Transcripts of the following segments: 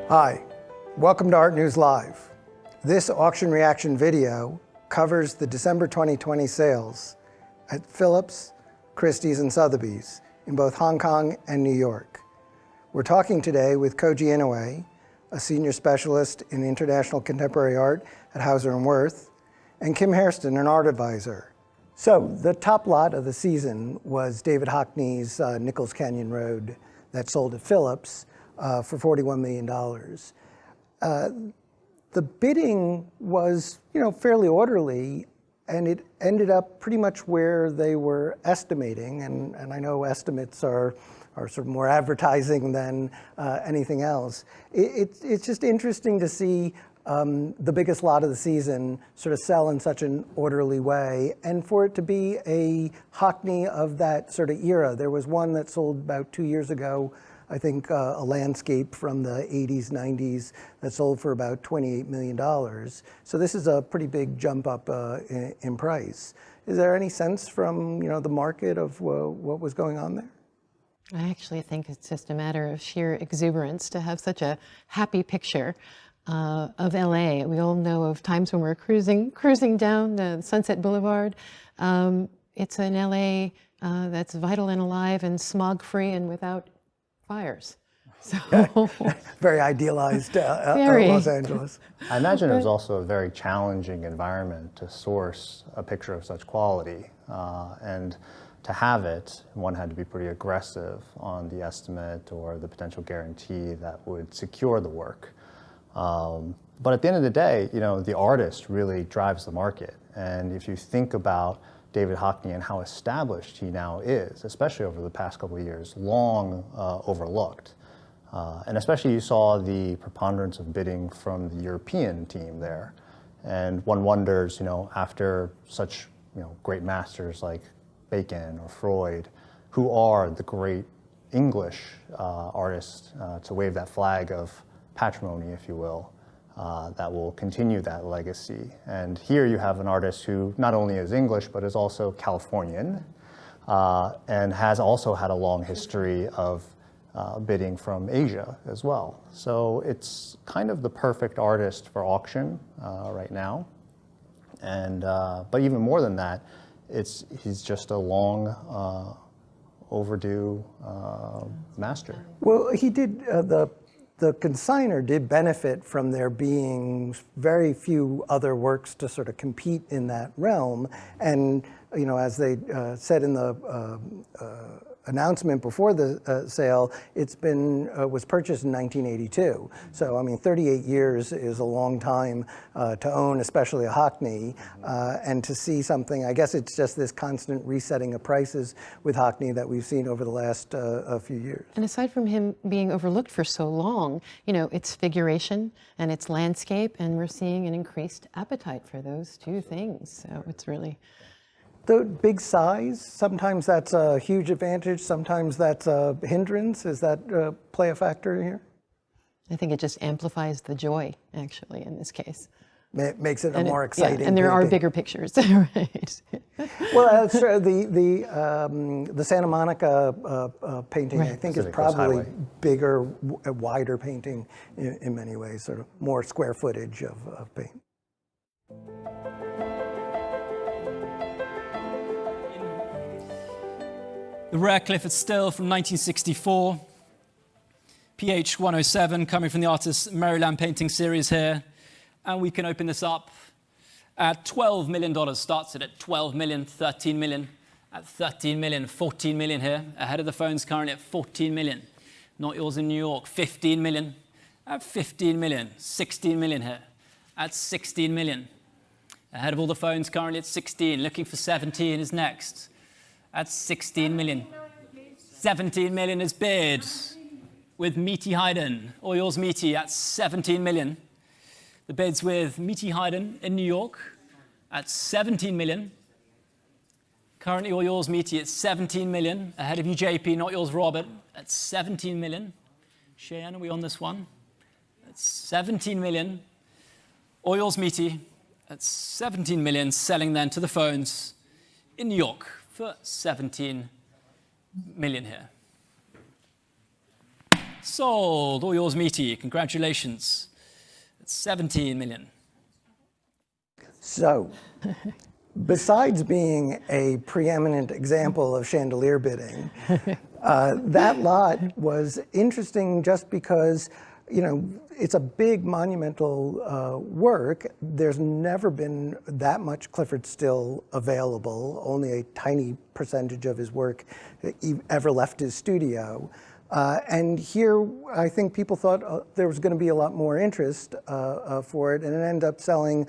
Hi, welcome to ARTnews Live. This auction reaction video covers the December 2020 sales at Phillips, Christie's, and Sotheby's in both Hong Kong and New York. We're talking today with Koji Inoue, a senior specialist in international contemporary art at Hauser & Wirth, and Kim Heirston, an art advisor. So the top lot of the season was David Hockney's Nichols Canyon Road that sold at Phillips for $41 million. The bidding was, fairly orderly, and it ended up pretty much where they were estimating. And I know estimates are sort of more advertising than anything else. It's just interesting to see the biggest lot of the season sort of sell in such an orderly way, and for it to be a Hockney of that sort of era. There was one that sold about 2 years ago, I think a landscape from the 80s, 90s that sold for about $28 million. So this is a pretty big jump up in price. Is there any sense from the market of what was going on there? I actually think it's just a matter of sheer exuberance to have such a happy picture of LA. We all know of times when we're cruising down the Sunset Boulevard. It's an LA that's vital and alive and smog-free and without fires. So very idealized Los Angeles. I imagine it was also a very challenging environment to source a picture of such quality, and to have it, one had to be pretty aggressive on the estimate or the potential guarantee that would secure the work. But at the end of the day, the artist really drives the market. And if you think about David Hockney and how established he now is, especially over the past couple of years, long overlooked. And especially you saw the preponderance of bidding from the European team there. And one wonders, after such great masters like Bacon or Freud, who are the great English artists to wave that flag of patrimony, if you will, that will continue that legacy. And here you have an artist who not only is English, but is also Californian, and has also had a long history of bidding from Asia as well. So it's kind of the perfect artist for auction right now. And but even more than that, he's just a long overdue master. Well, he did the consignor did benefit from there being very few other works to sort of compete in that realm. And, as they said in the announcement before the sale, was purchased in 1982. So, 38 years is a long time to own, especially a Hockney, and to see something, I guess it's just this constant resetting of prices with Hockney that we've seen over the last few years. And aside from him being overlooked for so long, it's figuration and it's landscape, and we're seeing an increased appetite for those two things. So it's really... The big size, sometimes that's a huge advantage, sometimes that's a hindrance. Does that play a factor here? I think it just amplifies the joy, actually, in this case. It makes it a more exciting. Yeah, and there are bigger pictures, right? Well, the Santa Monica painting, right, I think, is probably bigger, wider painting in many ways, sort of more square footage of paint. The rare Clifford Still from 1964, PH 107, coming from the artist's Maryland painting series here. And we can open this up at $12 million. Starts it at 12 million, 13 million, at 13 million, 14 million here. Ahead of the phones currently at 14 million. Not Yours in New York, 15 million, at 15 million, 16 million here, at 16 million. Ahead of all the phones currently at 16, looking for 17 is next. At 16 million. 17 million is bid with Meaty Hayden, All Yours Meaty at 17 million. The bids with Meaty Hayden in New York at 17 million. Currently All Yours Meaty at 17 million. Ahead of you, JP, Not Yours Robert at 17 million. Cheyenne, are we on this one? At 17 million. All Yours Meaty at 17 million, selling then to the phones in New York for 17 million here. Sold. All yours, Meaty. Congratulations. It's 17 million. So, besides being a preeminent example of chandelier bidding, that lot was interesting just because, you know, it's a big monumental work. There's never been that much Clifford Still available. Only a tiny percentage of his work ever left his studio. And here, I think people thought there was going to be a lot more interest for it, and it ended up selling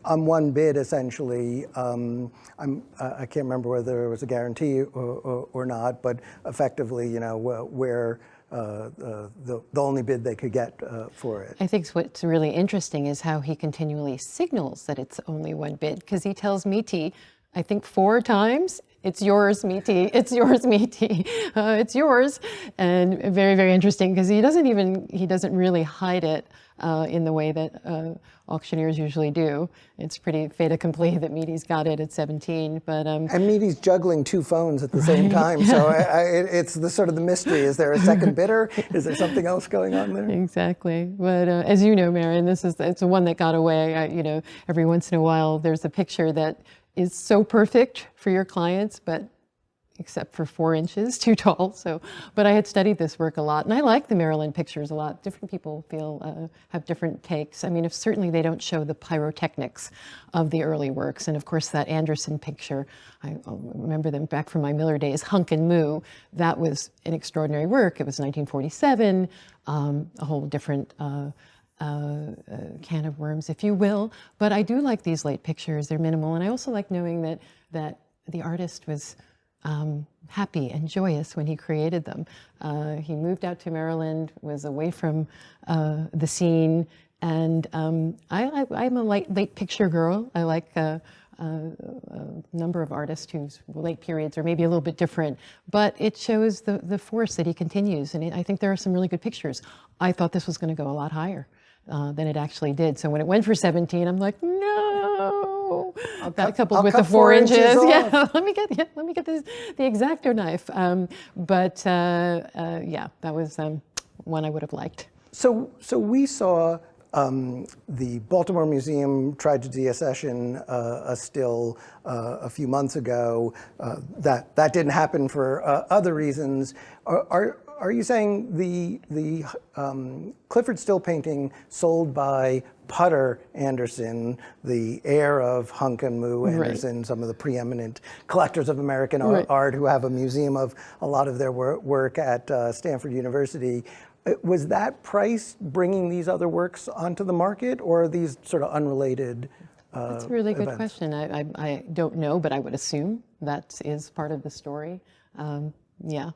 on one bid, essentially. I can't remember whether there was a guarantee or not, but effectively, you know, where the only bid they could get for it. I think what's really interesting is how he continually signals that it's only one bid, because he tells Meaty, I think 4 times, it's yours, Meaty, it's yours, Meaty, it's yours. And very, very interesting, because he doesn't really hide it in the way that auctioneers usually do. It's pretty fait accompli that Meaty's got it at 17, but... And Meaty's juggling 2 phones at the same time, so it's the sort of the mystery. Is there a second bidder? Is there something else going on there? Exactly, but as you know, Marion, it's the one that got away. You know, every once in a while there's a picture that is so perfect for your clients, but except for 4 inches too tall. So, but I had studied this work a lot, and I like the Maryland pictures a lot. Different people have different takes. I mean, certainly they don't show the pyrotechnics of the early works, and of course that Anderson picture, I remember them back from my Miller days, Hunk and Moo. That was an extraordinary work. It was 1947, a whole different can of worms, if you will. But I do like these late pictures. They're minimal, and I also like knowing that the artist was happy and joyous when he created them. He moved out to Maryland, was away from the scene, and I'm a late picture girl. I like a number of artists whose late periods are maybe a little bit different, but it shows the force that he continues, and I think there are some really good pictures. I thought this was going to go a lot higher than it actually did. So when it went for 17, I'm like, no. That coupled with the 4 inches, yeah. Let me get the X-Acto knife. Yeah, that was one I would have liked. So we saw the Baltimore Museum tried to deaccession a still a few months ago. That didn't happen for other reasons. Are you saying the Clifford Still painting sold by Putter Anderson, the heir of Hunk and Moo Anderson, right, some of the preeminent collectors of American art who have a museum of a lot of their work at Stanford University, was that price bringing these other works onto the market, or are these sort of unrelated That's a really good events? question. I don't know, but I would assume that is part of the story. Yeah,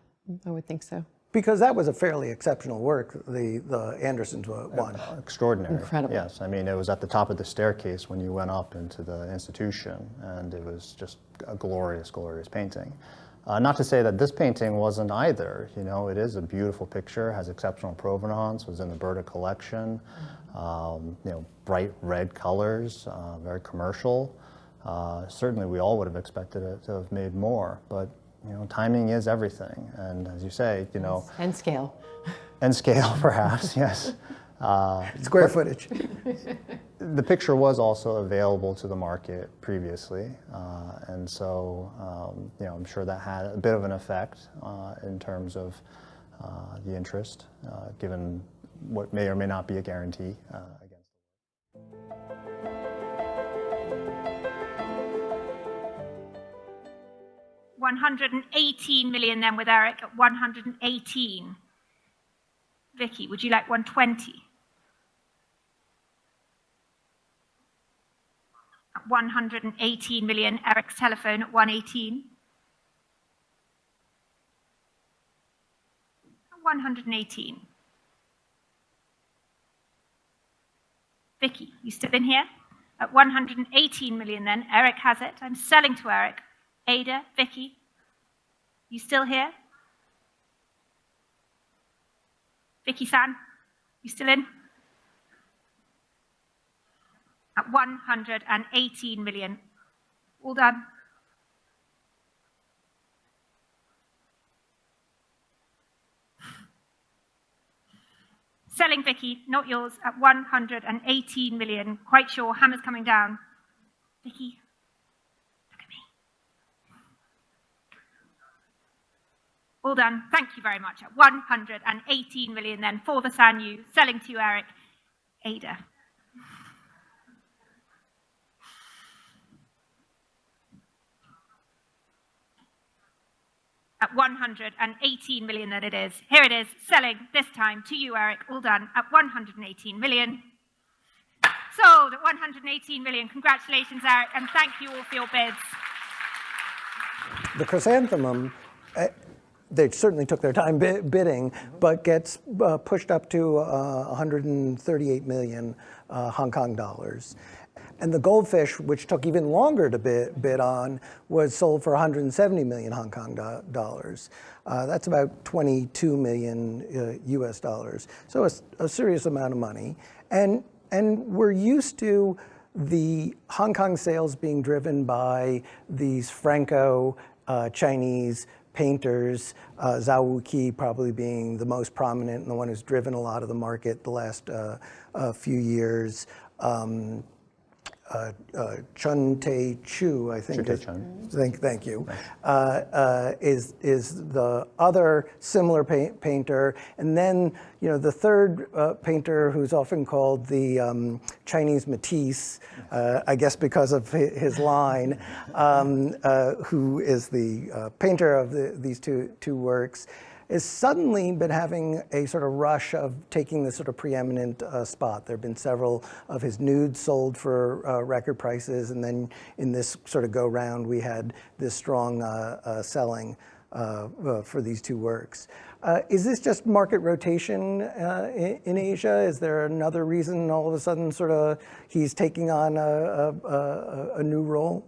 I would think so. Because that was a fairly exceptional work, the Andersons one. Extraordinary. Incredible. Yes, I mean, it was at the top of the staircase when you went up into the institution, and it was just a glorious, glorious painting. Not to say that this painting wasn't either. You know, it is a beautiful picture, has exceptional provenance, was in the Berta collection. You know, bright red colors, very commercial. Certainly, we all would have expected it to have made more, but you know, timing is everything, and as you say, you know, and scale. And scale, perhaps, yes. Square footage. The picture was also available to the market previously, and so you know, I'm sure that had a bit of an effect in terms of the interest, given what may or may not be a guarantee against the work. 118 million then with Eric at 118. Vicky, would you like 120? At 118 million, Eric's telephone at 118. At 118. Vicky, you still in here? At 118 million then, Eric has it. I'm selling to Eric. Ada, Vicky, you still here? Vicky-san, you still in? At 118 million. All done. Selling Vicky, not yours, at 118 million. Quite sure, hammer's coming down. Vicky, look at me. All done. Thank you very much. At 118 million then for the Sanyu. Selling to you, Eric. Ada. At 118 million that it is. Here it is, selling this time to you, Eric. All done at 118 million. Sold at 118 million. Congratulations, Eric, and thank you all for your bids. The chrysanthemum, they certainly took their time bidding, but gets pushed up to 138 million Hong Kong dollars. And the goldfish, which took even longer to bid on, was sold for 170 million Hong Kong dollars. That's about 22 million US dollars. So a serious amount of money. And we're used to the Hong Kong sales being driven by these Franco-Chinese painters, Zhao Wuqi probably being the most prominent and the one who's driven a lot of the market the last few years. Chun Tae Chu, I think. Thank you. Is the other similar painter, and then the third painter, who's often called the Chinese Matisse, I guess because of his line, who is the painter of these two works, has suddenly been having a sort of rush of taking this sort of preeminent spot. There have been several of his nudes sold for record prices, and then in this sort of go-round, we had this strong selling for these two works. Is this just market rotation in Asia? Is there another reason all of a sudden sort of he's taking on a new role?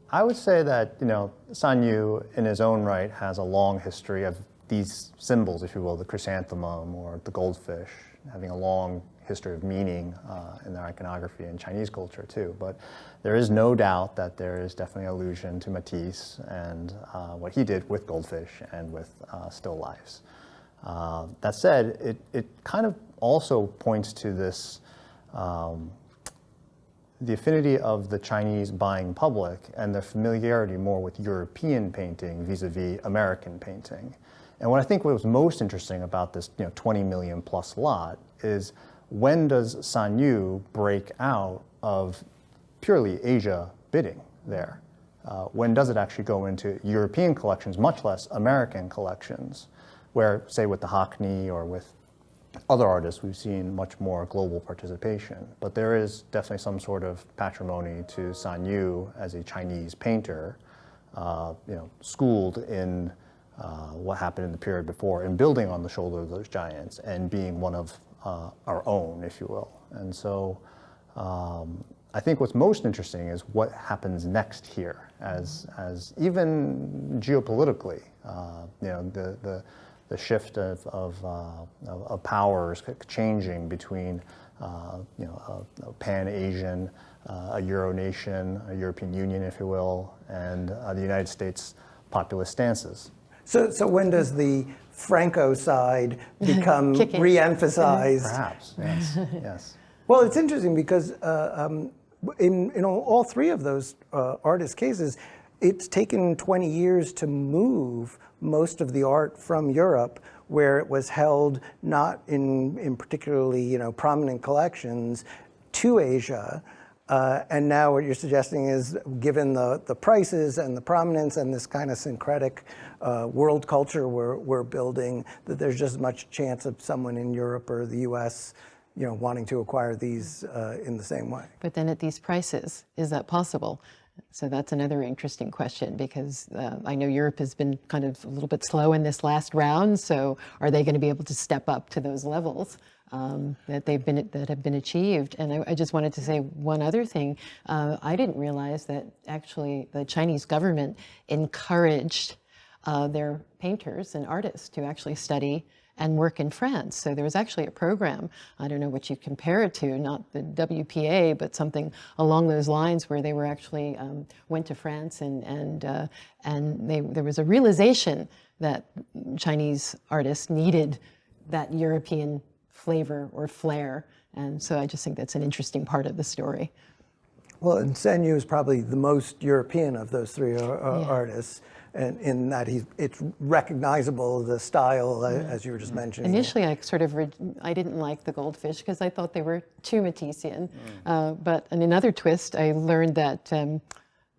I would say that, Sanyu in his own right has a long history of these symbols, if you will, the chrysanthemum or the goldfish, having a long history of meaning in their iconography and Chinese culture too. But there is no doubt that there is definitely allusion to Matisse and what he did with goldfish and with still lifes. That said, it kind of also points to this the affinity of the Chinese buying public and their familiarity more with European painting vis-a-vis American painting. And what I think was most interesting about this 20 million plus lot is, when does Sanyu break out of purely Asia bidding there? When does it actually go into European collections, much less American collections, where, say, with the Hockney or with other artists, we've seen much more global participation. But there is definitely some sort of patrimony to Sanyu as a Chinese painter, schooled in what happened in the period before and building on the shoulder of those giants and being one of our own, if you will. And so I think what's most interesting is what happens next here, as even geopolitically, the shift of powers changing between a pan-Asian, a Euro nation, a European Union, if you will, and the United States populist stances. So when does the Franco side become re-emphasized? Perhaps, yes, yes. Well, it's interesting because in all three of those artist cases, it's taken 20 years to move most of the art from Europe, where it was held not in particularly prominent collections, to Asia. And now what you're suggesting is, given the prices and the prominence and this kind of syncretic world culture we're building, that there's just as much chance of someone in Europe or the US wanting to acquire these in the same way. But then at these prices, is that possible? So that's another interesting question, because I know Europe has been kind of a little bit slow in this last round. So are they going to be able to step up to those levels that have been achieved? And I just wanted to say one other thing. I didn't realize that actually the Chinese government encouraged their painters and artists to actually study and work in France. So there was actually a program, I don't know what you compare it to, not the WPA, but something along those lines, where they were actually went to France and there was a realization that Chinese artists needed that European flavor or flair. And so I just think that's an interesting part of the story. Well, and Sanyu is probably the most European of those three artists, and in that it's recognizable, the style, as you were just mentioning. Initially, I didn't like the goldfish because I thought they were too Matissean. But in another twist, I learned that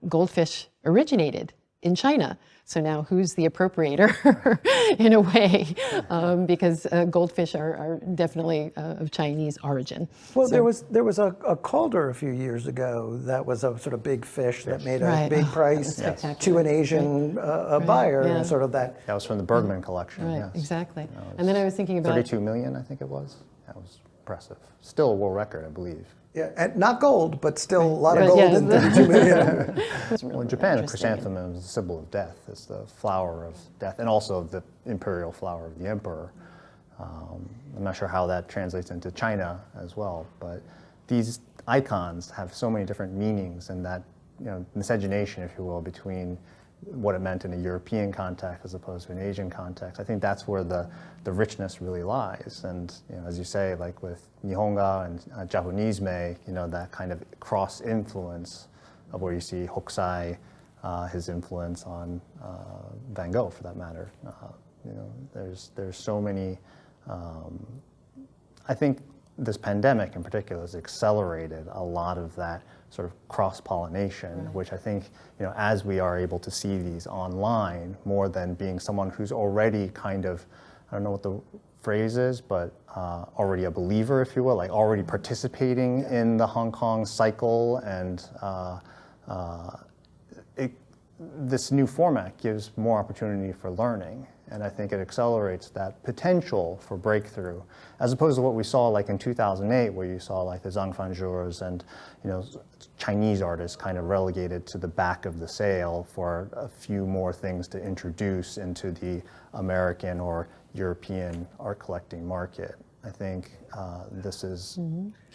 goldfish originated in China. So now who's the appropriator in a way, because goldfish are definitely of Chinese origin. Well, there was a Calder a few years ago that was a sort of big fish that made a big price to an Asian buyer, and sort of that. That was from the Bergman collection. Right, yes. Exactly. And then I was thinking about 32 million, I think it was. That was impressive. Still a world record, I believe. Yeah, and not gold, but still a lot of gold in 32 million. Well, in Japan, a chrysanthemum is a symbol of death. It's the flower of death, and also the imperial flower of the emperor. I'm not sure how that translates into China as well, but these icons have so many different meanings, and that miscegenation, if you will, between what it meant in a European context as opposed to an Asian context. I think that's where the richness really lies. And as you say, like with Nihonga and Japanese that kind of cross influence of where you see Hokusai, his influence on Van Gogh, for that matter. There's so many. I think this pandemic in particular has accelerated a lot of that sort of cross-pollination, which I think, as we are able to see these online, more than being someone who's already kind of, I don't know what the phrase is, but already a believer, if you will, like already participating in the Hong Kong cycle, and this new format gives more opportunity for learning. And I think it accelerates that potential for breakthrough, as opposed to what we saw like in 2008, where you saw like the Zhang Fanzhous and Chinese artists kind of relegated to the back of the sale for a few more things to introduce into the American or European art collecting market. I think this is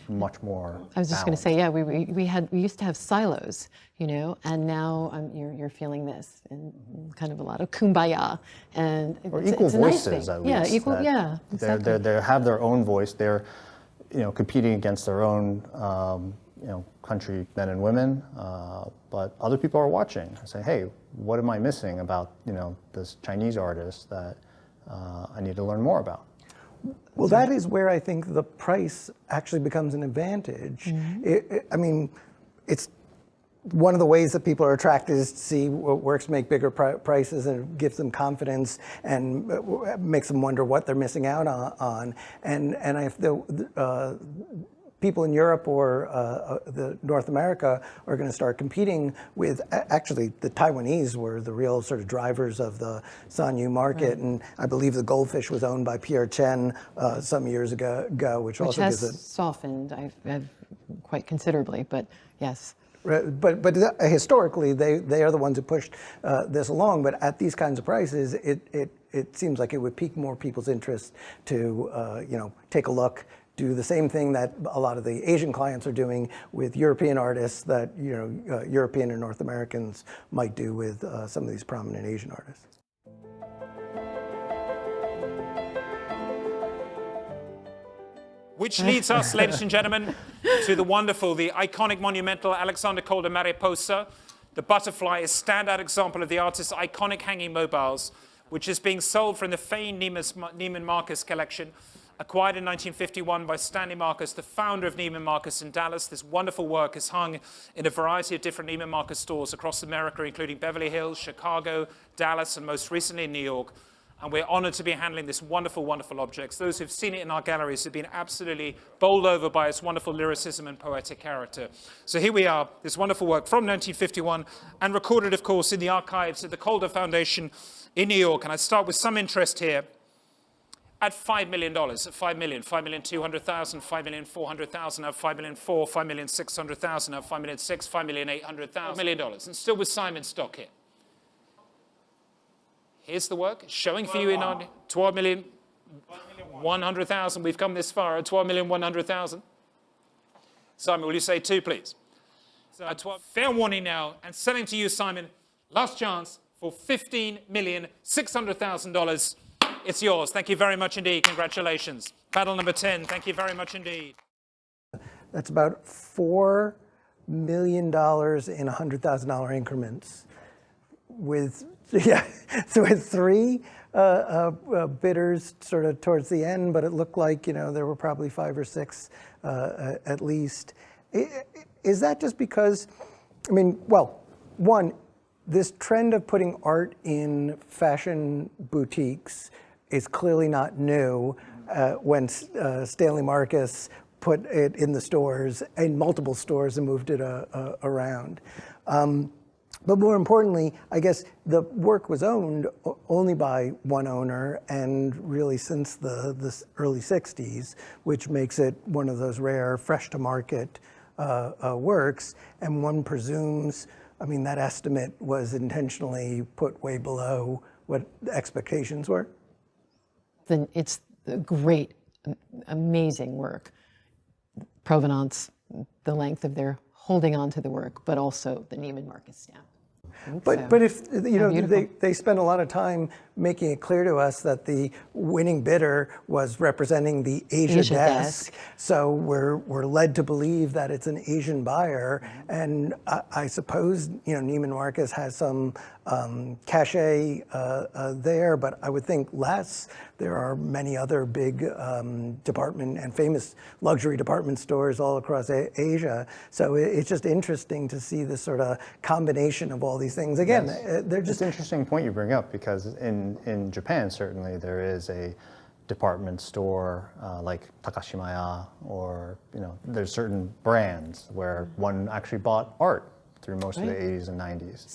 much more. I was just going to say, yeah, we used to have silos, and now you're feeling this, and kind of a lot of kumbaya, and or equal it's voices, a nice thing. at least. Yeah, equal. Yeah, exactly. They have their own voice. They're competing against their own country men and women, but other people are watching and say, hey, what am I missing about this Chinese artist that I need to learn more about? Well, that is where I think the price actually becomes an advantage. I mean, it's one of the ways that people are attracted is to see what works make bigger prices, and it gives them confidence and makes them wonder what they're missing out on. And if the people in Europe or the North America are going to start competing with, actually the Taiwanese were the real sort of drivers of the Sanyu market, and I believe the goldfish was owned by Pierre Chen some years ago, which also has gives it softened quite considerably, but yes. But historically, they are the ones who pushed this along. But at these kinds of prices, it seems like it would pique more people's interest to take a look, do the same thing that a lot of the Asian clients are doing with European artists that European and North Americans might do with some of these prominent Asian artists. Which leads us, ladies and gentlemen, to the wonderful, the iconic, monumental Alexander Calder Mariposa. The butterfly is a standout example of the artist's iconic hanging mobiles, which is being sold from the famed Neiman Marcus collection, acquired in 1951 by Stanley Marcus, the founder of Neiman Marcus in Dallas. This wonderful work is hung in a variety of different Neiman Marcus stores across America, including Beverly Hills, Chicago, Dallas, and most recently in New York. And we're honored to be handling this wonderful, wonderful object. Those who've seen it in our galleries have been absolutely bowled over by its wonderful lyricism and poetic character. So here we are, this wonderful work from 1951, and recorded, of course, in the archives at the Calder Foundation in New York. And I start with some interest here at $5 million, at $5 million, $5,200,000, $5,400,000, at $5,400,000, $5,600,000, at $5,600,000, $5,800,000, $1 million. And still with Simon stock here. Here's the work, showing for you in our 12,100,000. We've come this far at 12,100,000. Simon, will you say 2, please? So at 12, fair warning now, and selling to you, Simon, last chance for $15,600,000. it's yours. Thank you very much indeed. Congratulations. Panel number 10, thank you very much indeed. That's about $4 million in $100,000 increments, with so with three bidders sort of towards the end, but it looked like there were probably 5 or 6 at least. Is that just because? I mean, well, one, this trend of putting art in fashion boutiques is clearly not new. When Stanley Marcus put it in the stores, in multiple stores, and moved it around. But more importantly, I guess the work was owned only by one owner, and really since the early 60s, which makes it one of those rare fresh-to-market works. And one presumes, I mean, that estimate was intentionally put way below what the expectations were. Then it's a great, amazing work. Provenance, the length of their holding on to the work, but also the Neiman Marcus stamp. But if they spend a lot of time making it clear to us that the winning bidder was representing the Asia desk, so we're led to believe that it's an Asian buyer, and I suppose Neiman Marcus has some cachet there, but I would think less. There are many other big department and famous luxury department stores all across Asia. So it's just interesting to see this sort of combination of all these things. Again, they're just... It's an interesting point you bring up, because in Japan, certainly, there is a department store like Takashimaya, or there's certain brands where one actually bought art through most of the 80s and 90s.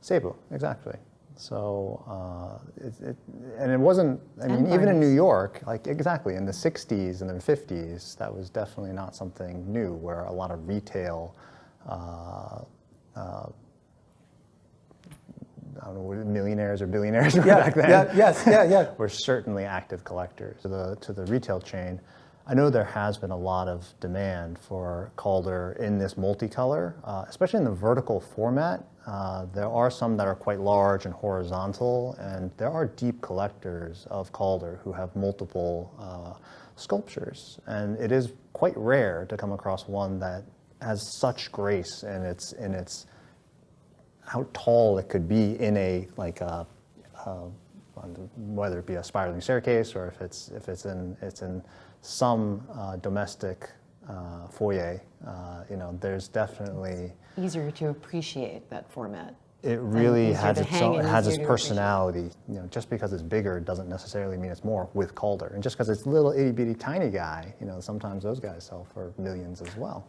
Seibu, exactly. So, and it wasn't, I mean, even in New York, like exactly, in the 60s and the 50s, that was definitely not something new, where a lot of retail, I don't know, millionaires or billionaires back then were certainly active collectors. To the retail chain, I know there has been a lot of demand for Calder in this multicolor, especially in the vertical format. There are some that are quite large and horizontal, and there are deep collectors of Calder who have multiple sculptures. And it is quite rare to come across one that has such grace in its how tall it could be in a whether it be a spiraling staircase, or if it's in some domestic foyer. There's definitely easier to appreciate that format. It really has its personality. Just because it's bigger doesn't necessarily mean it's more with Calder. And just because it's a little itty bitty tiny guy, sometimes those guys sell for millions as well.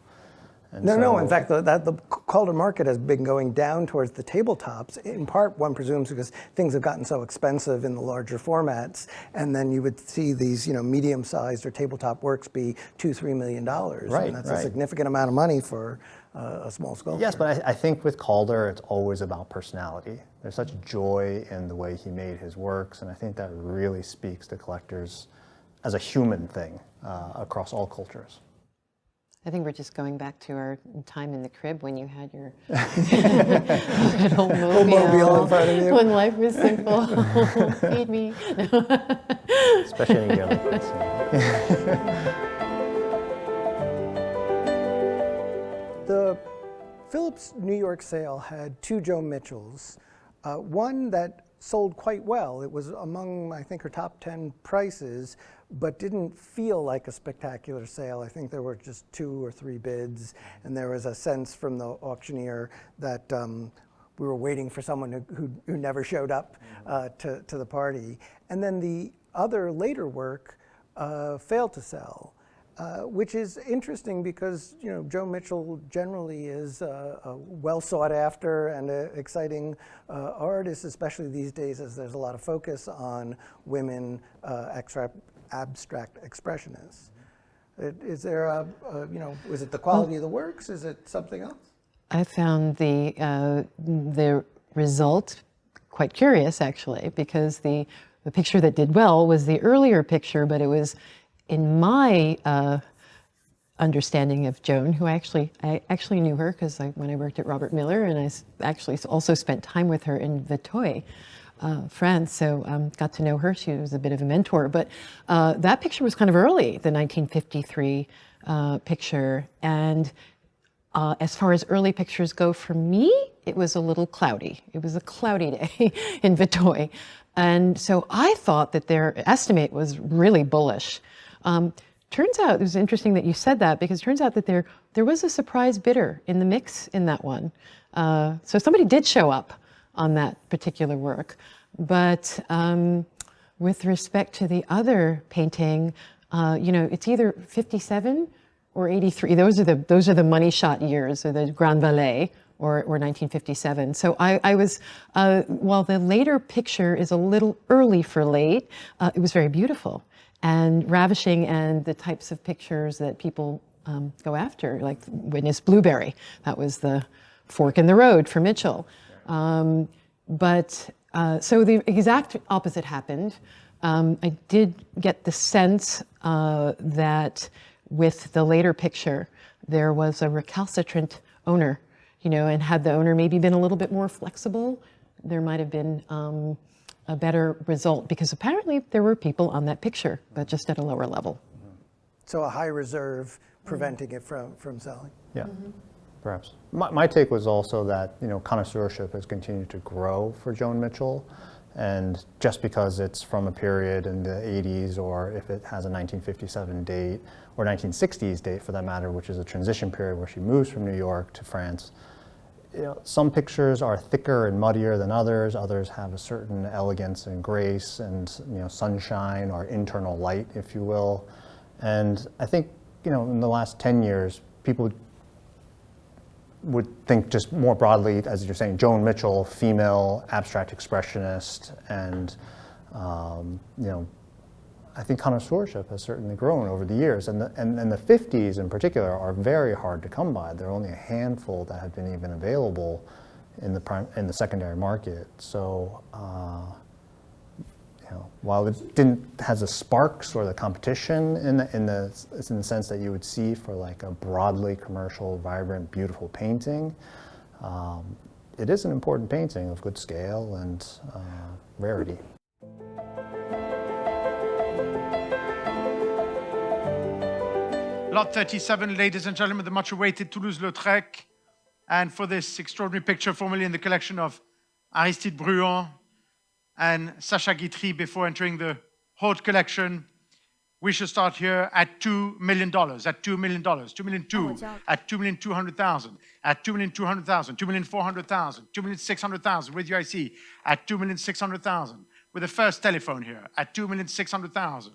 No. In fact, the Calder market has been going down towards the tabletops. In part, one presumes because things have gotten so expensive in the larger formats, and then you would see these, medium-sized or tabletop works be $2-3 million. Right, and that's a significant amount of money for a small sculpture. Yes, but I think with Calder, it's always about personality. There's such joy in the way he made his works, and I think that really speaks to collectors as a human thing across all cultures. I think we're just going back to our time in the crib when you had your red mobile in front of you. When life was simple. Feed me. Especially in a year like this. The Phillips New York sale had 2 Joan Mitchells. One that sold quite well. It was among, I think, her top 10 prices, but didn't feel like a spectacular sale. I think there were just 2 or 3 bids, and there was a sense from the auctioneer that we were waiting for someone who never showed up to the party. And then the other later work failed to sell, which is interesting because Joan Mitchell generally is a well sought after and exciting artist, especially these days as there's a lot of focus on women abstract expressionists. Is there is it the quality of the works? Is it something else? I found the result quite curious, actually, because the picture that did well was the earlier picture, but it was, in my understanding of Joan, who I actually knew her because when I worked at Robert Miller, and I actually also spent time with her in Vitoy. France, so got to know her. She was a bit of a mentor. But that picture was kind of early, the 1953 picture. And as far as early pictures go, for me, it was a little cloudy. It was a cloudy day in Vitoy. And so I thought that their estimate was really bullish. Turns out, it was interesting that you said that, because it turns out that there was a surprise bidder in the mix in that one. So somebody did show up on that particular work. But with respect to the other painting, it's either 57 or 83. Those are the money shot years, or the Grand Valet, or 1957. So I was, while the later picture is a little early for late, it was very beautiful and ravishing, and the types of pictures that people go after, like Witness Blueberry. That was the fork in the road for Mitchell. So the exact opposite happened. I did get the sense that with the later picture, there was a recalcitrant owner, and had the owner maybe been a little bit more flexible, there might have been a better result, because apparently there were people on that picture, but just at a lower level. So a high reserve preventing it from selling. Yeah, perhaps. My take was also that, connoisseurship has continued to grow for Joan Mitchell. And just because it's from a period in the 80s, or if it has a 1957 date, or 1960s date for that matter, which is a transition period where she moves from New York to France, some pictures are thicker and muddier than others. Others have a certain elegance and grace and sunshine or internal light, if you will. And I think in the last 10 years, people would think just more broadly, as you're saying, Joan Mitchell, female abstract expressionist, and I think connoisseurship has certainly grown over the years, and the 50s in particular are very hard to come by. There are only a handful that have been even available in the secondary market. So while it has the sparks or the competition in the sense that you would see for like a broadly commercial, vibrant, beautiful painting, it is an important painting of good scale and rarity. Lot 37, ladies and gentlemen, the much awaited Toulouse-Lautrec. And for this extraordinary picture, formerly in the collection of Aristide Bruant and Sacha Guitry before entering the Haute collection, we should start here at $2 million, at $2 million, $2 million two, at $2,200,000, at $2,200,000, $2,400,000, $2,600,000 with UIC, at $2,600,000, with the first telephone here, at $2,600,000,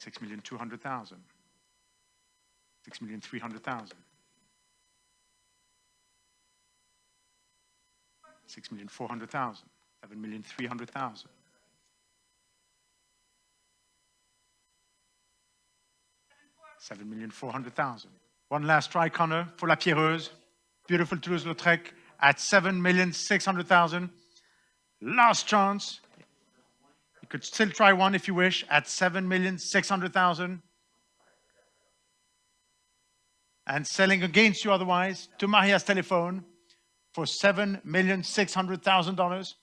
$6,200,000. 6,300,000. 6,400,000. 7,300,000. 7,400,000. One last try, Connor, for La Pierreuse. Beautiful Toulouse-Lautrec at 7,600,000. Last chance. You could still try one if you wish at 7,600,000. And selling against you otherwise to Maria's telephone for $7,600,000.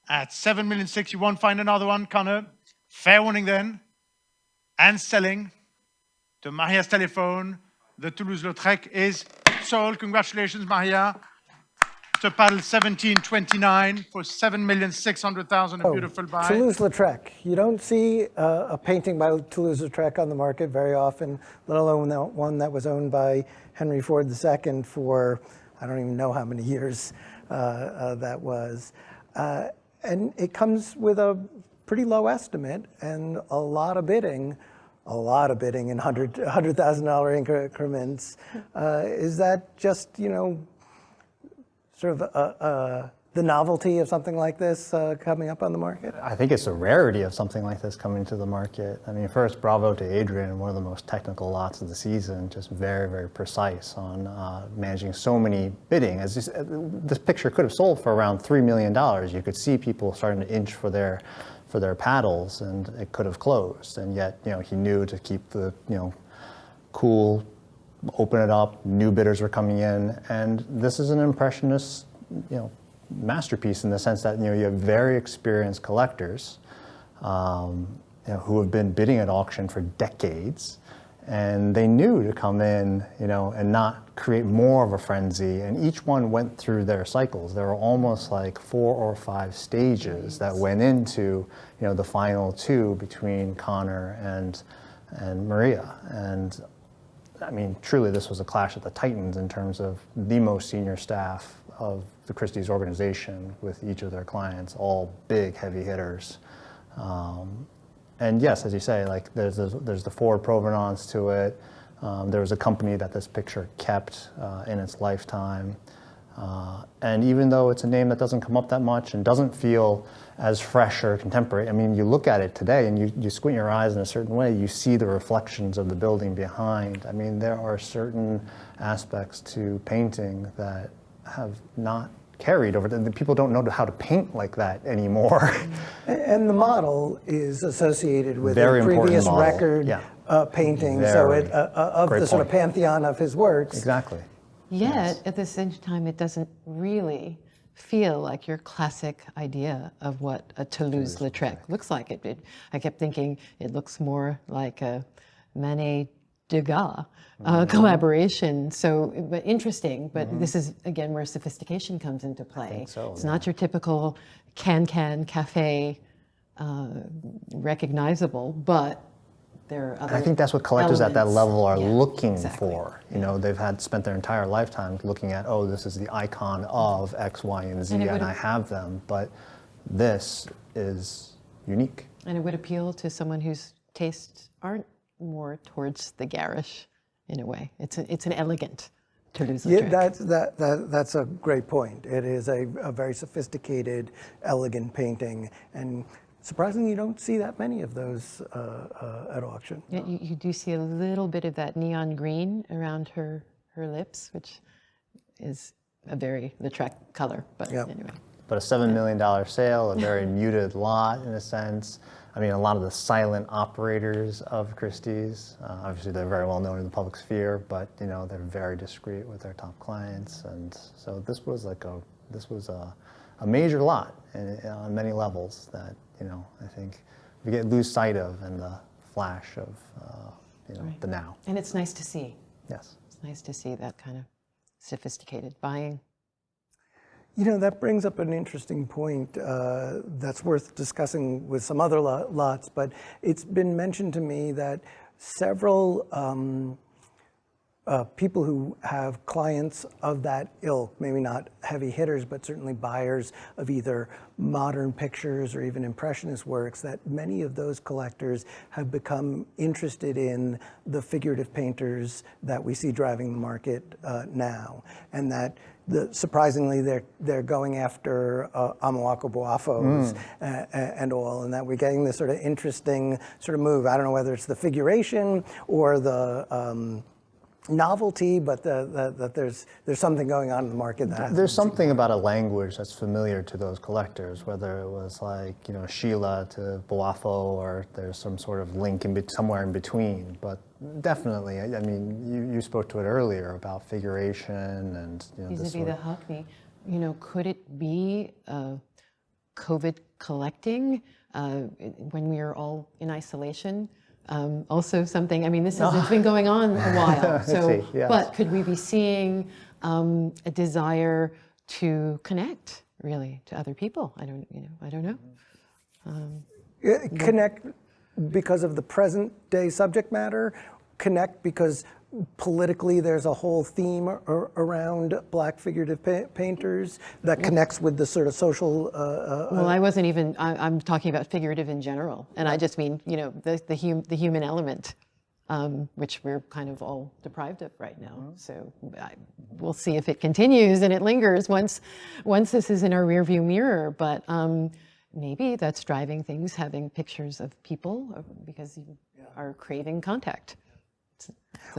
At $7,600,000, you won't find another one, Connor. Fair warning then. And selling to Maria's telephone. The Toulouse-Lautrec is sold. Congratulations, Maria. To paddle 1729 for $7,600,000, a beautiful buy. Toulouse-Lautrec. You don't see a painting by Toulouse-Lautrec on the market very often, let alone one that was owned by Henry Ford II for, I don't even know how many years that was. And it comes with a pretty low estimate and a lot of bidding in $100,000 increments. Is that just, sort of the novelty of something like this coming up on the market? I think it's a rarity of something like this coming to the market. I mean, first, bravo to Adrian, one of the most technical lots of the season, just very, very precise on managing so many bidding. As this picture could have sold for around $3 million. You could see people starting to inch for their paddles, and it could have closed. And yet, he knew to keep the, cool, open it up, new bidders were coming in, and this is an impressionist, masterpiece in the sense that, you have very experienced collectors who have been bidding at auction for decades, and they knew to come in, and not create more of a frenzy. And each one went through their cycles. There were almost like 4 or 5 stages that went into, the final 2 between Connor and Maria. And I mean, truly, this was a clash of the titans in terms of the most senior staff of the Christie's organization, with each of their clients, all big, heavy hitters. And yes, as you say, like there's the forward provenance to it. There was a company that this picture kept in its lifetime. And even though it's a name that doesn't come up that much and doesn't feel as fresh or contemporary, I mean, you look at it today and you squint your eyes in a certain way, you see the reflections of the building behind. I mean, there are certain aspects to painting that have not carried over. The people don't know how to paint like that anymore. And the model is associated with Very a previous important model. record Yeah. Painting, Very so of great the sort of point. pantheon of his works. Exactly. Yet, at the same time, it doesn't really feel like your classic idea of what a Toulouse-Lautrec looks like. I kept thinking it looks more like a Manet-Degas collaboration. So, but interesting. But this is, again, where sophistication comes into play. I think so, It's yeah. not your typical can cafe recognizable, but there are other I think that's what collectors at that elements. level are Yeah, looking exactly. for. They've spent their entire lifetime looking at, oh, this is the icon of X, Y, and Z, And it and I would've- have them, but this is unique. And it would appeal to someone whose tastes aren't more towards the garish, in a way. It's an elegant Toulouse-Lautrec. Yeah, that's a great point. It is a very sophisticated, elegant painting, and surprisingly, you don't see that many of those at auction. Yeah, you do see a little bit of that neon green around her lips, which is a very Lautrec color, but Yep. anyway. But a $7 million sale, a very muted lot in a sense. I mean, a lot of the silent operators of Christie's, obviously they're very well known in the public sphere, but they're very discreet with their top clients, and so this was a major lot on many levels that I think we lose sight of in the flash of Right. the now. And it's nice to see. Yes. It's nice to see that kind of sophisticated buying. That brings up an interesting point that's worth discussing with some other lots, but it's been mentioned to me that several people who have clients of that ilk, maybe not heavy hitters, but certainly buyers of either modern pictures or even impressionist works, that many of those collectors have become interested in the figurative painters that we see driving the market now, and that surprisingly they're going after Amoako Boafos and all, and that we're getting this sort of interesting sort of move. I don't know whether it's the figuration or the novelty, but that there's something going on in the market. There's something about a language that's familiar to those collectors, whether it was like Sheila to Boafo, or there's some sort of link somewhere in between. But definitely, I mean, you spoke to it earlier about figuration and Vis-a-vis the Hockney, could it be COVID collecting when we are all in isolation? Also something, I mean, this has been going on a while, so, yes. But could we be seeing a desire to connect, really, to other people? I don't know. Connect because of the present day subject matter, connect because politically there's a whole theme around Black figurative painters that connects with the sort of social... Well, I wasn't even, I'm talking about figurative in general, and I just mean, the human element, which we're kind of all deprived of right now. So we'll see if it continues and it lingers once this is in our rearview mirror, but maybe that's driving things, having pictures of people, because you are craving contact.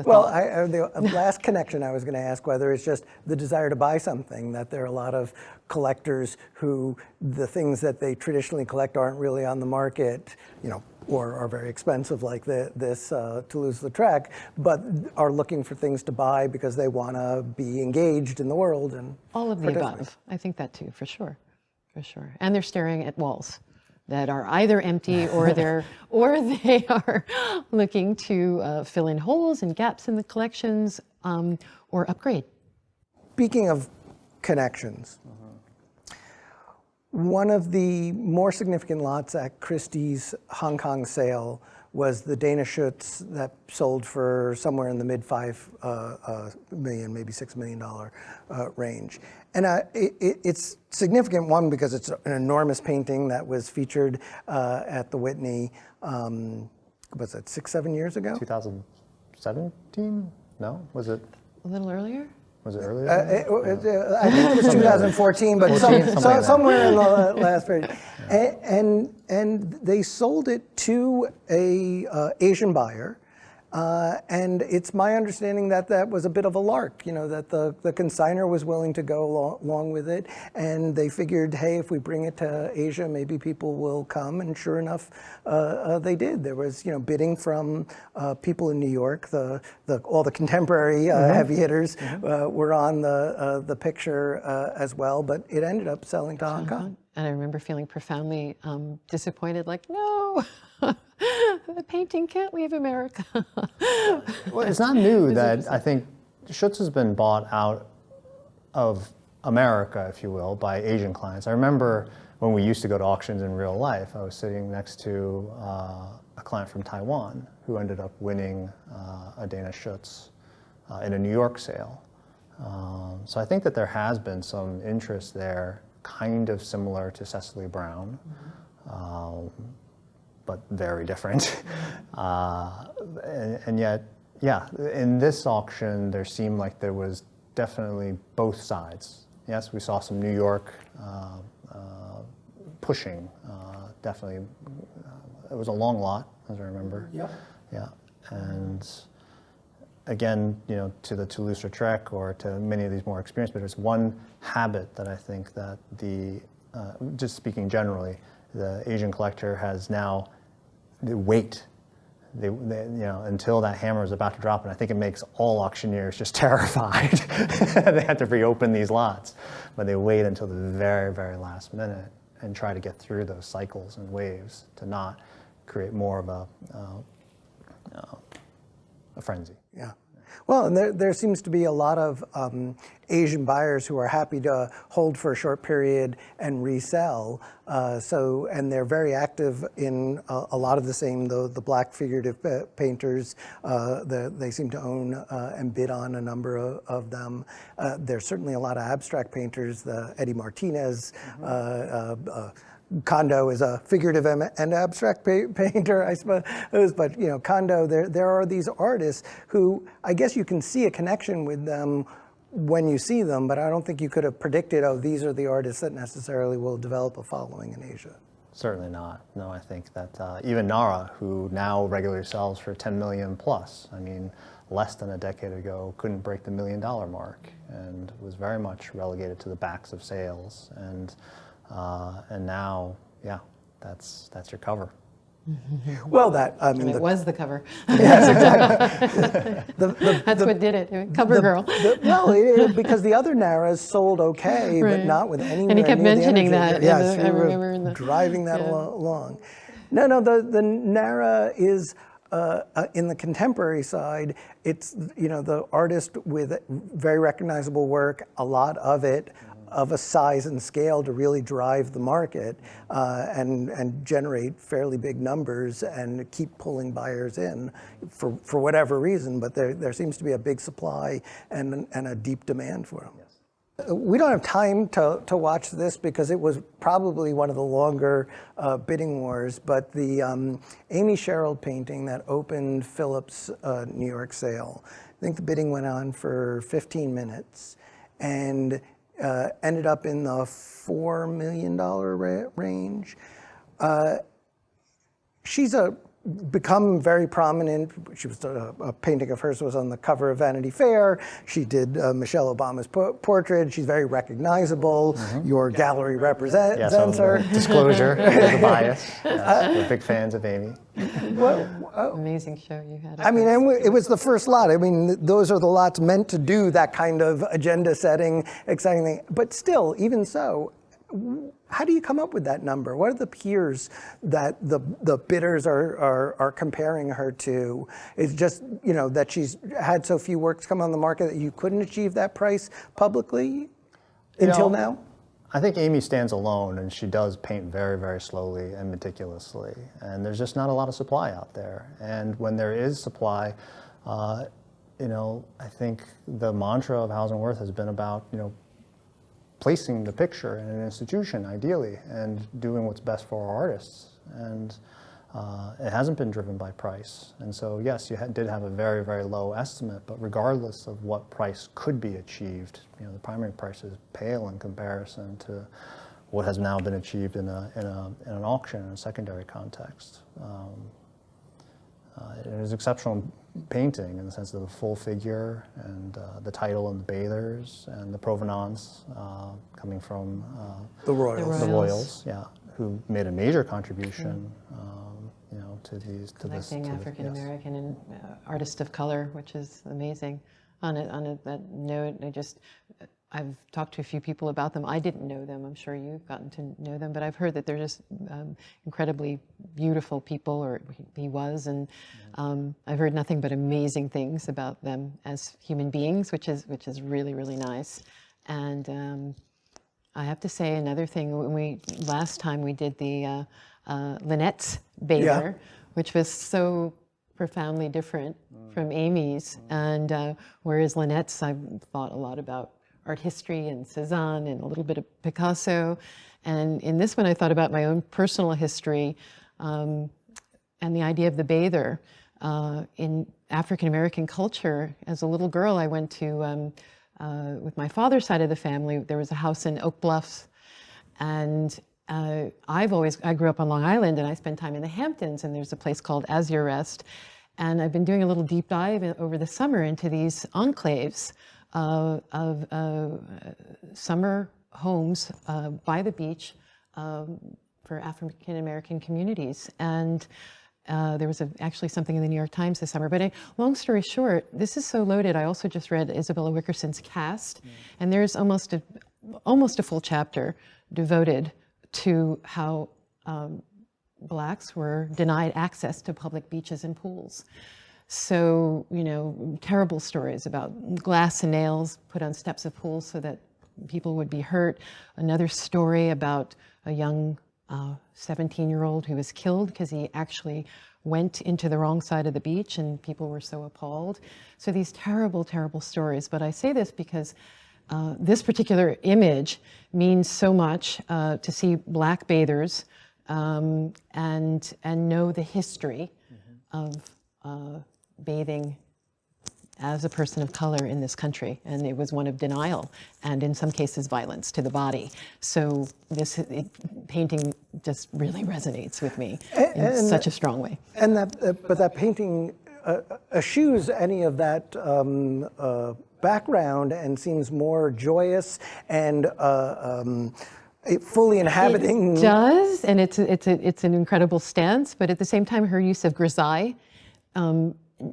Well, the last connection I was going to ask whether it's just the desire to buy something, that there are a lot of collectors who the things that they traditionally collect aren't really on the market, or are very expensive like this Toulouse-Lautrec, but are looking for things to buy because they want to be engaged in the world. And all of the above. I think that too, for sure. And they're staring at walls that are either empty or they are looking to fill in holes and gaps in the collections or upgrade. Speaking of connections, one of the more significant lots at Christie's Hong Kong sale was the Dana Schutz that sold for somewhere in the mid $5 million, maybe $6 million range. And it's significant, one, because it's an enormous painting that was featured at the Whitney, was it 6-7 years ago? 2017? No, was it? A little earlier? Was it earlier? I think it was 2014, but somewhere in the last period. And they sold it to a Asian buyer. And it's my understanding that that was a bit of a lark, that the consignor was willing to go along with it. And they figured, hey, if we bring it to Asia, maybe people will come. And sure enough, they did. There was, bidding from people in New York. All the contemporary heavy hitters were on the picture as well. But it ended up selling to Hong Kong. And I remember feeling profoundly disappointed, like, no. The painting can't leave America. Well, it's not new that I think Schutz has been bought out of America, if you will, by Asian clients. I remember when we used to go to auctions in real life, I was sitting next to a client from Taiwan who ended up winning a Dana Schutz in a New York sale. So I think that there has been some interest there, kind of similar to Cecily Brown. But very different. And yet, yeah, in this auction, there seemed like there was definitely both sides. Yes, we saw some New York pushing, definitely. It was a long lot, as I remember. Yep. Yeah, and again, to the Toulouse-Lautrec or to many of these more experienced bidders, one habit that I think that just speaking generally, the Asian collector has now they wait, until that hammer is about to drop, and I think it makes all auctioneers just terrified. They have to reopen these lots, but they wait until the very, very last minute and try to get through those cycles and waves to not create more of a frenzy. Yeah. Well, and there seems to be a lot of Asian buyers who are happy to hold for a short period and resell. And they're very active in a lot of the same, the black figurative painters. They seem to own and bid on a number of them. There's certainly a lot of abstract painters, the Eddie Martinez, Kondo is a figurative and abstract painter, I suppose. But Kondo, there are these artists who I guess you can see a connection with them when you see them, but I don't think you could have predicted, these are the artists that necessarily will develop a following in Asia. Certainly not. No, I think that even Nara, who now regularly sells for 10 million plus, I mean, less than a decade ago, couldn't break the $1 million mark and was very much relegated to the backs of sales. And now, yeah, that's your cover. Well, it was the cover. Yes, exactly. That's what did it. Cover girl. Because the other Naras sold okay, right. but not with anywhere. And he kept mentioning that. Yes, I remember driving that along. No, the Nara is. In the contemporary side, it's the artist with very recognizable work, a lot of it, of a size and scale to really drive the market and generate fairly big numbers and keep pulling buyers in for whatever reason. But there seems to be a big supply and a deep demand for them. Yes. We don't have time to watch this because it was probably one of the longer bidding wars, but the Amy Sherald painting that opened Phillips' New York sale, I think the bidding went on for 15 minutes and ended up in the $4 million range. She's a become very prominent. She was a painting of hers was on the cover of Vanity Fair. She did Michelle Obama's portrait. She's very recognizable. Your gallery represents her. Disclosure, the bias. We're big fans of Amy. Amazing show you had. I mean, and it was the first lot. I mean, those are the lots meant to do that kind of agenda setting, exciting thing. But still, even so, how do you come up with that number? What are the peers that the bidders are comparing her to? It's just, that she's had so few works come on the market that you couldn't achieve that price publicly until now? I think Amy stands alone, and she does paint very, very slowly and meticulously. And there's just not a lot of supply out there. And when there is supply, I think the mantra of Howes and Wirth has been about, placing the picture in an institution, ideally, and doing what's best for our artists. And it hasn't been driven by price. And so, yes, you did have a very, very low estimate, but regardless of what price could be achieved, the primary price is pale in comparison to what has now been achieved in an auction in a secondary context. It is exceptional painting in the sense of the full figure and the title and the bathers and the provenance coming from the Royals. The Royals, who made a major contribution, to these collecting African American and artists of color, which is amazing. On that note, I've talked to a few people about them. I didn't know them. I'm sure you've gotten to know them, but I've heard that they're just incredibly beautiful people, or he was, and I've heard nothing but amazing things about them as human beings, which is really, really nice. And I have to say another thing. When last time we did the Lynette's Bather, which was so profoundly different from Amy's, and whereas Lynette's, I've thought a lot about art history and Cézanne and a little bit of Picasso. And in this one, I thought about my own personal history and the idea of the bather. In African-American culture, as a little girl, I went to, with my father's side of the family, there was a house in Oak Bluffs. And I grew up on Long Island, and I spent time in the Hamptons, and there's a place called As Your Rest. And I've been doing a little deep dive over the summer into these enclaves of summer homes by the beach for African American communities. And there was actually something in the New York Times this summer. But long story short, this is so loaded. I also just read Isabella Wickerson's Cast, and there's almost a full chapter devoted to how Blacks were denied access to public beaches and pools. So, terrible stories about glass and nails put on steps of pools so that people would be hurt. Another story about a young 17-year-old who was killed because he actually went into the wrong side of the beach, and people were so appalled. So these terrible, terrible stories. But I say this because this particular image means so much to see Black bathers and know the history of bathing as a person of color in this country. And it was one of denial and in some cases violence to the body. So this painting just really resonates with me in such a strong way. And but that painting eschews any of that background and seems more joyous and fully inhabiting. It does, and it's an incredible stance, but at the same time, her use of grisaille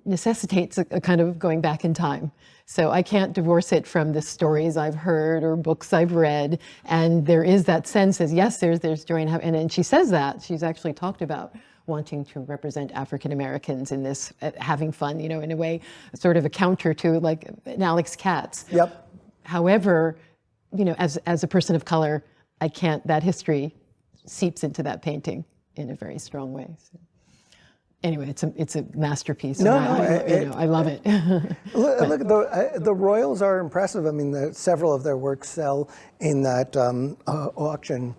necessitates a kind of going back in time. So I can't divorce it from the stories I've heard or books I've read, and there is that sense as, yes, there's joy in and she says that. She's actually talked about wanting to represent African Americans in this, having fun, in a way, sort of a counter to like an Alex Katz. Yep. However, as a person of color, I can't, that history seeps into that painting in a very strong way. So. Anyway, it's a masterpiece. I love it. Look, the Royals are impressive. I mean, several of their works sell in that auction.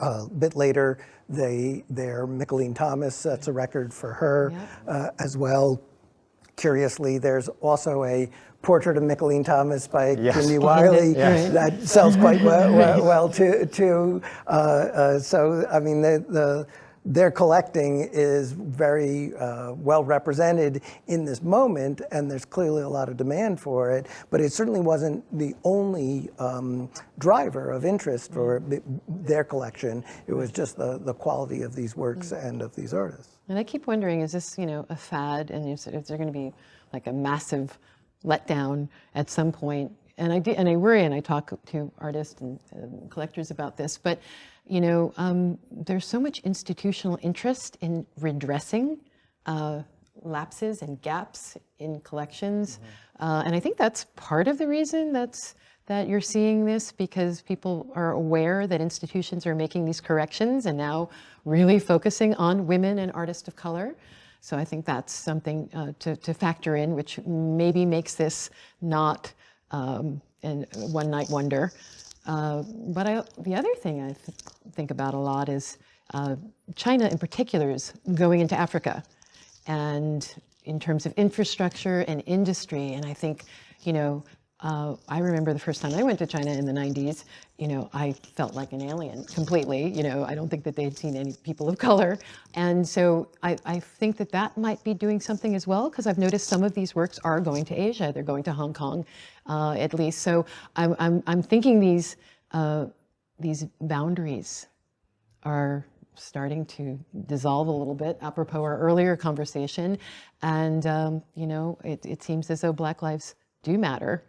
A bit later, their Mickalene Thomas sets a record for her as well. Curiously, there's also a portrait of Mickalene Thomas by Jimmy Wiley that sells quite well too. So I mean, their collecting is very well represented in this moment, and there's clearly a lot of demand for it, but it certainly wasn't the only driver of interest for their collection. It was just the quality of these works and of these artists. And I keep wondering, is this, a fad, and is there going to be like a massive letdown at some point? And I worry, and I talk to artists and collectors about this, but there's so much institutional interest in redressing lapses and gaps in collections, and I think that's part of the reason that you're seeing this, because people are aware that institutions are making these corrections and now really focusing on women and artists of color. So I think that's something to factor in, which maybe makes this not a one-night wonder. But the other thing I think about a lot is China in particular is going into Africa, and in terms of infrastructure and industry. And I think, I remember the first time I went to China in the 90s, I felt like an alien completely. I don't think that they had seen any people of color. And so I think that might be doing something as well, because I've noticed some of these works are going to Asia. They're going to Hong Kong, at least. So I'm thinking these boundaries are starting to dissolve a little bit, apropos our earlier conversation. And, it seems as though Black lives do matter,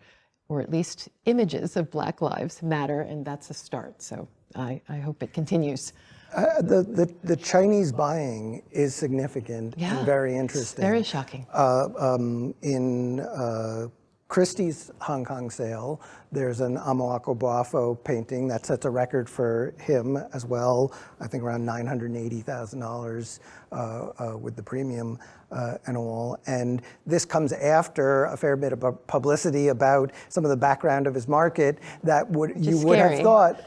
or at least images of Black lives matter, and that's a start. So I hope it continues. The Chinese buying is significant and very interesting. It's very shocking. In Christie's Hong Kong sale, there's an Amoako Boafo painting that sets a record for him as well, I think around $980,000 with the premium and all. And this comes after a fair bit of publicity about some of the background of his market that you would have thought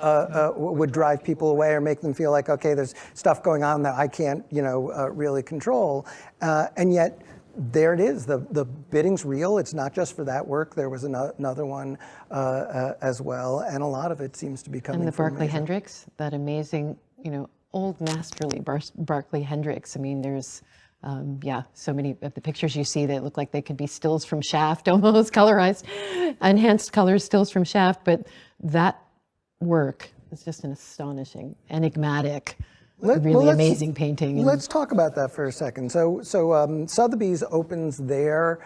would drive people away or make them feel like, okay, there's stuff going on that I can't, really control. And yet, there it is. The bidding's real. It's not just for that work. There was another one as well, and a lot of it seems to be coming from And the Barclay Hendrix, that amazing, old masterly Barclay Hendrix. I mean, there's, so many of the pictures you see that look like they could be stills from Shaft, almost colorized, enhanced colors, stills from Shaft. But that work is just an astonishing, enigmatic, really amazing painting. Let's talk about that for a second. So Sotheby's opens their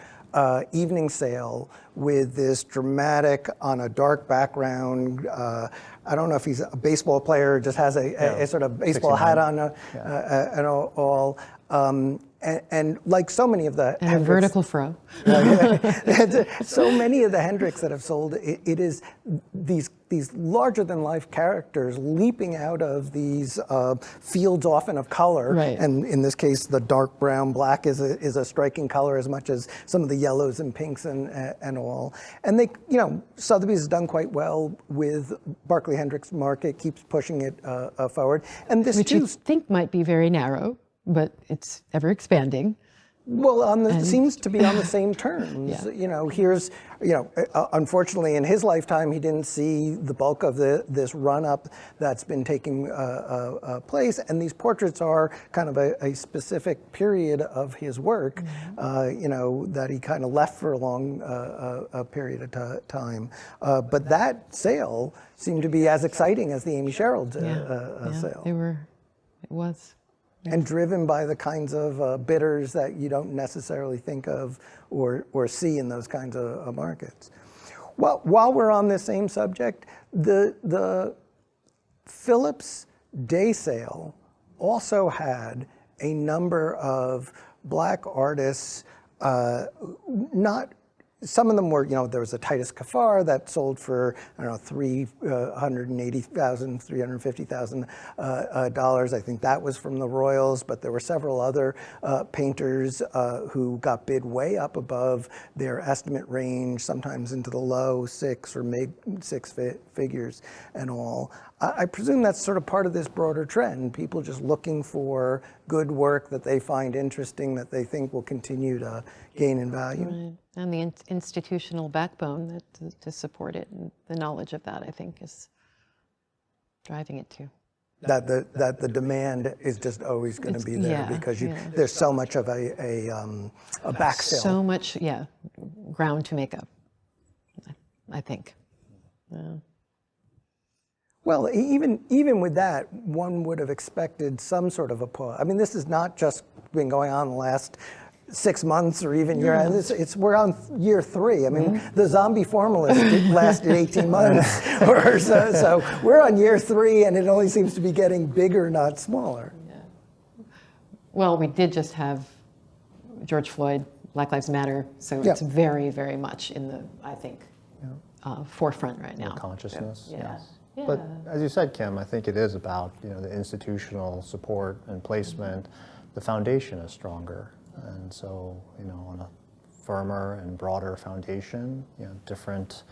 evening sale with this dramatic, on a dark background, I don't know if he's a baseball player, just has a sort of baseball hat on and all. And like so many of the and a vertical fro. So many of the Hendrix that have sold, it is these larger-than-life characters leaping out of these fields, often of color. Right. And in this case, the dark brown black is a striking color as much as some of the yellows and pinks and all. And they, Sotheby's has done quite well with Barclay Hendrix market, keeps pushing it forward. And this which you think might be very narrow, but it's ever expanding. Well, seems to be on the same terms. Yeah. Unfortunately, in his lifetime, he didn't see the bulk of this run-up that's been taking place. And these portraits are kind of a specific period of his work, that he kind of left for a long period of time. But that sale seemed to be as exciting as the Amy Sherald sale. It was. And driven by the kinds of bidders that you don't necessarily think of or see in those kinds of markets. Well, while we're on this same subject, the Phillips Day Sale also had a number of Black artists, some of them were, there was a Titus Kaphar that sold for, $380,000, $350,000. I think that was from the Royals, but there were several other painters who got bid way up above their estimate range, sometimes into the low six or mid six figures and all. I presume that's sort of part of this broader trend, people just looking for good work that they find interesting, that they think will continue to gain in value. Right. And the institutional backbone to support it, and the knowledge of that, I think, is driving it too. that the demand is just always going to be there yeah, because yeah. there's so much of a backfill. So much, ground to make up, I think. Well, even with that, one would have expected some sort of a pause. I mean, this has not just been going on the last 6 months or even year. We're on year 3. I mean, the zombie formalist lasted 18 months or so. So we're on year 3, and it only seems to be getting bigger, not smaller. Yeah. Well, we did just have George Floyd, Black Lives Matter, so it's very, very much in the, I think, forefront right now. Consciousness, Yeah. yes. Yeah. But as you said, Kim, I think it is about the institutional support and placement. The foundation is stronger, and so on a firmer and broader foundation, different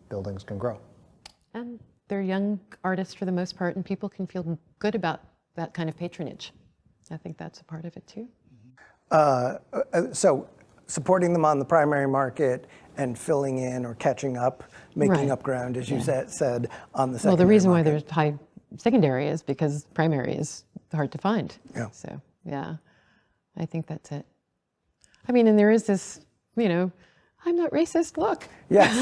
buildings can grow. And they're young artists for the most part, and people can feel good about that kind of patronage. I think that's a part of it too. So supporting them on the primary market and filling in or catching up, making up ground, as you said, on the secondary Well, the reason why market. there's high secondary is because primary is hard to find. Yeah. So, I think that's it. I mean, and there is this, I'm not racist look. Yes.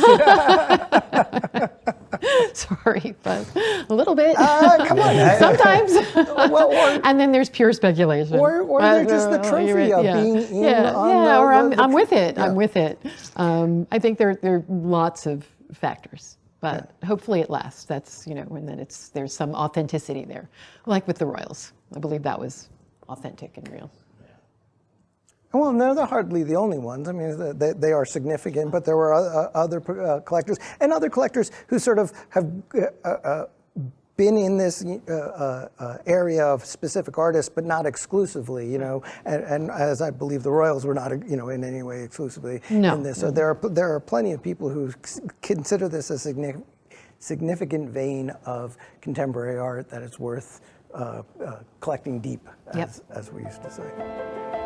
Sorry, but a little bit. Come on. Sometimes. Well, And then there's pure speculation. or they're just the trophy of being in on I'm with it. Yeah. I'm with it. I think there are lots of factors, but hopefully it lasts. That's, and then there's some authenticity there. Like with the Royals. I believe that was authentic and real. Well, no, they're hardly the only ones. I mean, they are significant, but there were other collectors and other collectors who sort of have been in this area of specific artists, but not exclusively, And as I believe the Royals were not, in any way exclusively in this. So there are plenty of people who consider this a significant vein of contemporary art that is worth collecting deep, as we used to say.